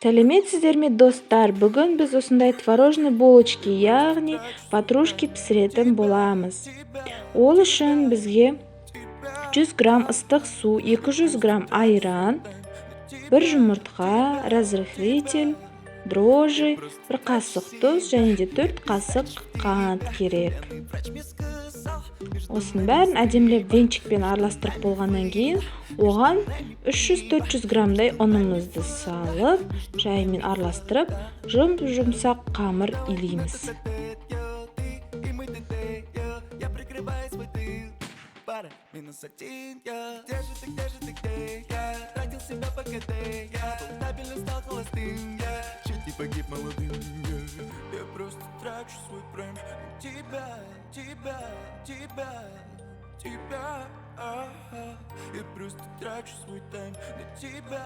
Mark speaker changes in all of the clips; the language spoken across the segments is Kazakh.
Speaker 1: Сәлеметсіздер ме достар, бүгін біз осындай творожный булочки, яғни патрушки пісіретін боламыз. Ол үшін бізге 100 грамм ыстық су, 200 грамм айран, 1 жұмыртқа, разрыхлитель, дрожжи, 1 қасық тұз және де 4 қасық қант керек. Осының бәрін әдемілеп венчикпен араластырып болғаннан кейін, оған 300-400 граммдай ұнымызды салып, жайымен араластырып, жұмсақ қамыр илейміз.
Speaker 2: Я просто трачу свой тайм на тебя.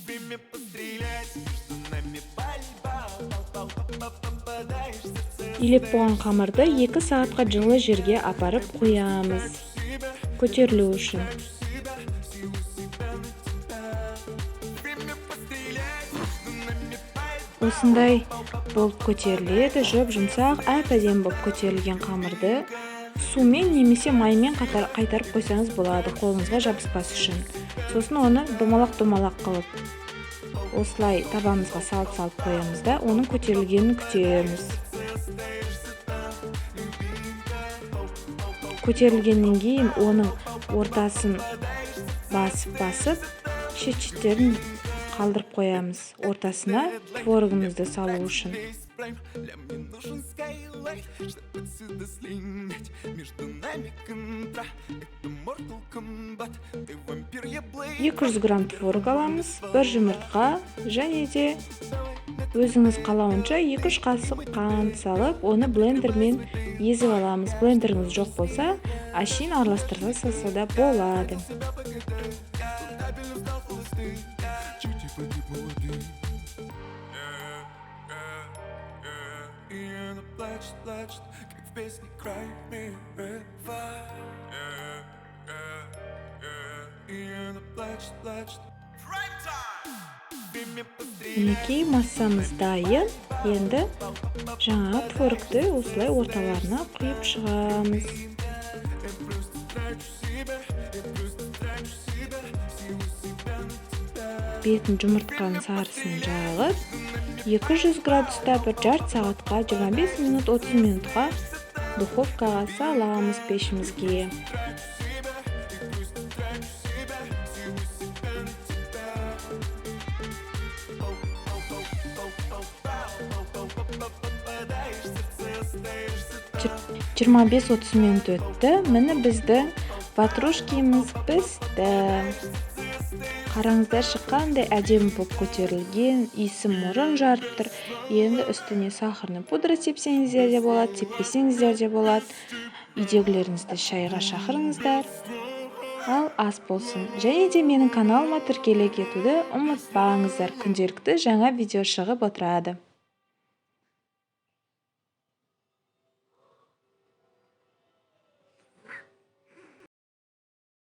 Speaker 2: Время пострелять, между нами пальба, попадаешь в сердце.
Speaker 1: Илеп болған қамырды 2 сағатқа жылы жерге апарып қоямыз, көтерілу үшін. Осындай болып көтеріледі, жұмсақ, әп-әдемі болып көтерілген қамырды сумен немесе маймен қайтарып қойсаңыз болады, қолыңызға жабыспас үшін. Сосын оны домалақ қылып, осылай табамызға салып қоямыз да, оның көтерілгенін күтеміз. Көтерілгеннен кейін оның ортасын басып, шет-шеттерін қалдырып қоямыз. Ортасына творогымызды салу үшін. 200 грамм творог аламыз, 1 жұмыртқа және де өзіңіз қалауынша 2-3 қасық қант салып, оны блендермен езіп аламыз. Блендеріңіз жоқ болса, әшейін араластыра салса да болады.
Speaker 2: Плачет, как в песне Cry Me River. И она плачет.
Speaker 1: Мінекей массамыз дайын. Енді жаңа творогты осылай орталарына құйып шығамыз. Бетін жұмыртқаның сарысын жағып, 200 градуста 1,5 сағатқа 25 минут 30 минутқа духовкаға саламыз пешімізге. Жиырма 25-30 минут өтті. Міне біздің патрушкиміз пісті. Қараңыздар, шыққандай әдемі болып көтерілген, иісі мұрын жарып тұр. Енді үстіне сахарный пудра сепсеңіздер де болады, сеппесеңіздер де болады. Үйдегілеріңізді шайға шақырыңыздар. Ал ас болсын. Және де менің каналыма тіркеле кетуді ұмытпаңыздар. Күнделікті жаңа видео шығып отырады.